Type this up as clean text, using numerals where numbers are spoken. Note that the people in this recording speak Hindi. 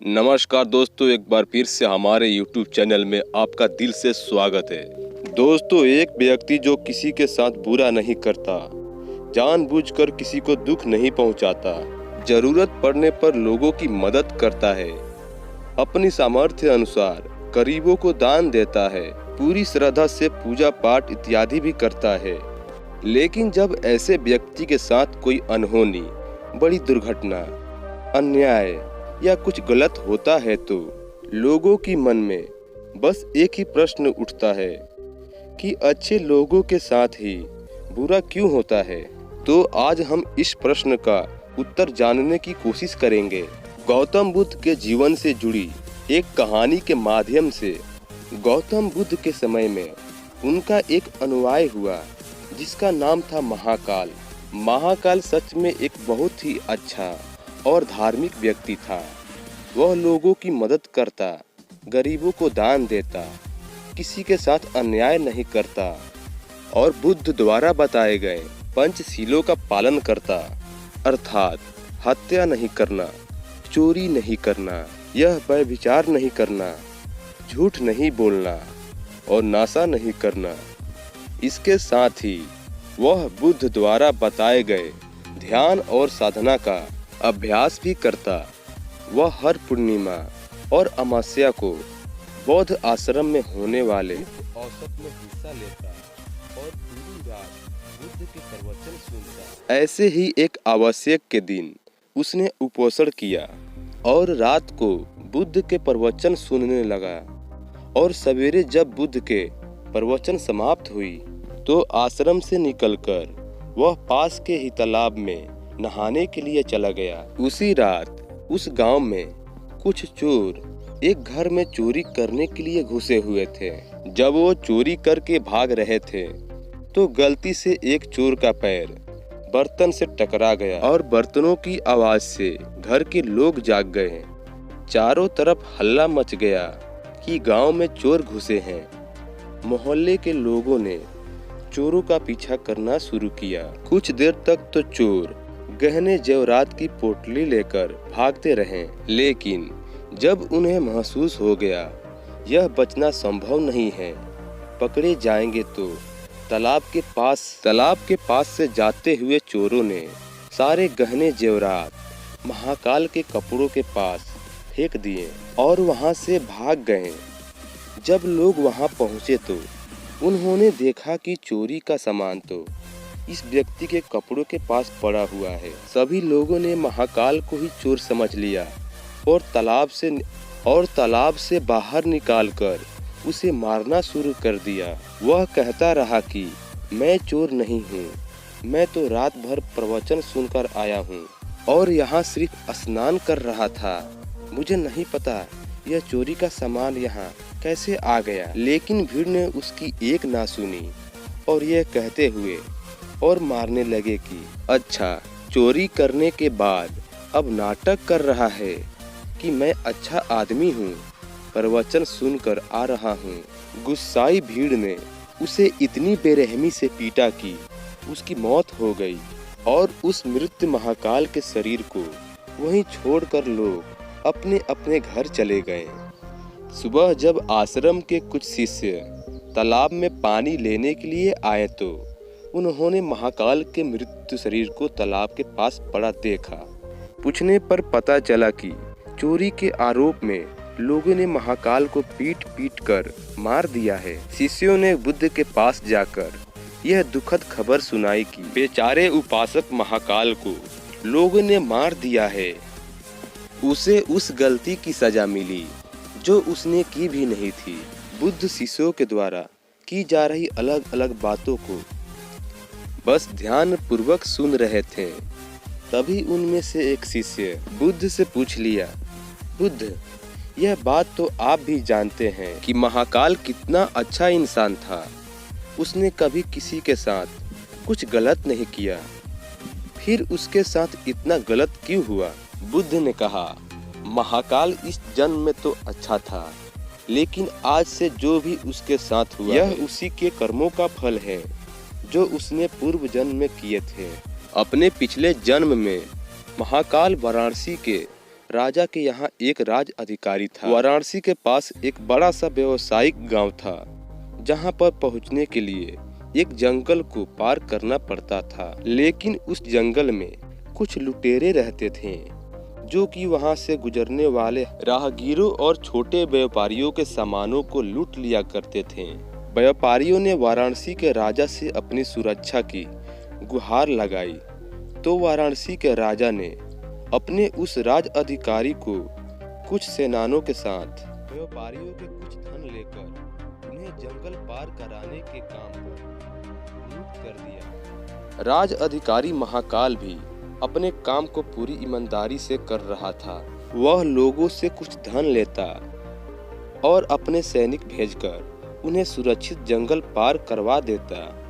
नमस्कार दोस्तों, एक बार फिर से हमारे YouTube चैनल में आपका दिल से स्वागत है। दोस्तों, एक व्यक्ति जो किसी के साथ बुरा नहीं करता, जानबूझकर किसी को दुख नहीं पहुंचाता, जरूरत पड़ने पर लोगों की मदद करता है, अपनी सामर्थ्य अनुसार गरीबों को दान देता है, पूरी श्रद्धा से पूजा पाठ इत्यादि भी करता है। लेकिन जब ऐसे व्यक्ति के साथ कोई अनहोनी, बड़ी दुर्घटना, अन्याय या कुछ गलत होता है तो लोगों की मन में बस एक ही प्रश्न उठता है कि अच्छे लोगों के साथ ही बुरा क्यों होता है। तो आज हम इस प्रश्न का उत्तर जानने की कोशिश करेंगे। गौतम बुद्ध के जीवन से जुड़ी एक कहानी के माध्यम से। गौतम बुद्ध के समय में उनका एक अनुयायी हुआ जिसका नाम था महाकाल। महाकाल सच में एक बहुत ही अच्छा और धार्मिक व्यक्ति था। वह लोगों की मदद करता, गरीबों को दान देता, किसी के साथ अन्याय नहीं करता और बुद्ध द्वारा बताए गए पंचशीलों का पालन करता, अर्थात हत्या नहीं करना, चोरी नहीं करना, यह व्यभिचार नहीं करना, झूठ नहीं बोलना और नशा नहीं करना। इसके साथ ही वह बुद्ध द्वारा बताए गए ध्यान और साधना का अभ्यास भी करता। वह हर पूर्णिमा और अमावस्या को बौद्ध आश्रम में होने वाले औसत में हिस्सा लेता और पूरी रात बुद्ध के प्रवचन सुनता। ऐसे ही एक आवश्यक के दिन उसने उपोषण किया और रात को बुद्ध के प्रवचन सुनने लगा। और सवेरे जब बुद्ध के प्रवचन समाप्त हुई तो आश्रम से निकलकर वह पास के ही तालाब में नहाने के लिए चला गया। उसी रात उस गांव में कुछ चोर एक घर में चोरी करने के लिए घुसे हुए थे। जब वो चोरी करके भाग रहे थे तो गलती से एक चोर का पैर बर्तन से टकरा गया और बर्तनों की आवाज से घर के लोग जाग गए। चारों तरफ हल्ला मच गया कि गांव में चोर घुसे हैं। मोहल्ले के लोगों ने चोरों का पीछा करना शुरू किया। कुछ देर तक तो चोर गहने जेवरात की पोटली लेकर भागते रहे, लेकिन जब उन्हें महसूस हो गया यह बचना संभव नहीं है, पकड़े जाएंगे तो तालाब के पास से जाते हुए चोरों ने सारे गहने जेवरात महाकाल के कपड़ों के पास फेंक दिए और वहां से भाग गए। जब लोग वहां पहुंचे तो उन्होंने देखा कि चोरी का सामान तो इस व्यक्ति के कपड़ों के पास पड़ा हुआ है। सभी लोगों ने महाकाल को ही चोर समझ लिया और तालाब से बाहर निकालकर उसे मारना शुरू कर दिया। वह कहता रहा कि मैं चोर नहीं हूँ, मैं तो रात भर प्रवचन सुनकर आया हूँ और यहाँ सिर्फ स्नान कर रहा था। मुझे नहीं पता यह चोरी का सामान यहाँ कैसे आ गया। लेकिन भीड़ ने उसकी एक ना सुनी और यह कहते हुए और मारने लगे कि अच्छा, चोरी करने के बाद अब नाटक कर रहा है कि मैं अच्छा आदमी हूँ, प्रवचन सुनकर आ रहा हूँ। गुस्साई भीड़ ने उसे इतनी बेरहमी से पीटा कि उसकी मौत हो गई और उस मृत महाकाल के शरीर को वहीं छोड़कर लोग अपने अपने घर चले गए। सुबह जब आश्रम के कुछ शिष्य तालाब में पानी लेने के लिए आए तो उन्होंने महाकाल के मृत शरीर को तालाब के पास पड़ा देखा। पूछने पर पता चला कि चोरी के आरोप में लोगों ने महाकाल को पीट पीट कर मार दिया है। शिष्यों ने बुद्ध के पास जाकर यह दुखद खबर सुनाई कि बेचारे उपासक महाकाल को लोगों ने मार दिया है। उसे उस गलती की सजा मिली जो उसने की भी नहीं थी। बुद्ध शिष्यों के द्वारा की जा रही अलग अलग बातों को बस ध्यान पूर्वक सुन रहे थे। तभी उनमें से एक शिष्य बुद्ध से पूछ लिया, बुद्ध, यह बात तो आप भी जानते हैं कि महाकाल कितना अच्छा इंसान था। उसने कभी किसी के साथ कुछ गलत नहीं किया, फिर उसके साथ इतना गलत क्यों हुआ? बुद्ध ने कहा, महाकाल इस जन्म में तो अच्छा था, लेकिन आज से जो भी उसके साथ हुआ यह उसी के कर्मों का फल है जो उसने पूर्व जन्म में किए थे। अपने पिछले जन्म में महाकाल वाराणसी के राजा के यहाँ एक राज अधिकारी था। वाराणसी के पास एक बड़ा सा व्यवसायिक गांव था, जहां पर पहुंचने के लिए एक जंगल को पार करना पड़ता था। लेकिन उस जंगल में कुछ लुटेरे रहते थे, जो कि वहां से गुजरने वाले राहगीरों और छोटे व्यापारियों के सामानों को लूट लिया करते थे। व्यापारियों ने वाराणसी के राजा से अपनी सुरक्षा की गुहार लगाई, तो वाराणसी के राजा ने अपने उस राज अधिकारी को कुछ सेनानों के साथ व्यापारियों के कुछ धन लेकर उन्हें जंगल पार कराने के काम पर नियुक्त कर दिया। राज अधिकारी महाकाल भी अपने काम को पूरी ईमानदारी से कर रहा था। वह लोगों से कुछ धन लेता और अपने सैनिक भेजकर उन्हें सुरक्षित जंगल पार करवा देता।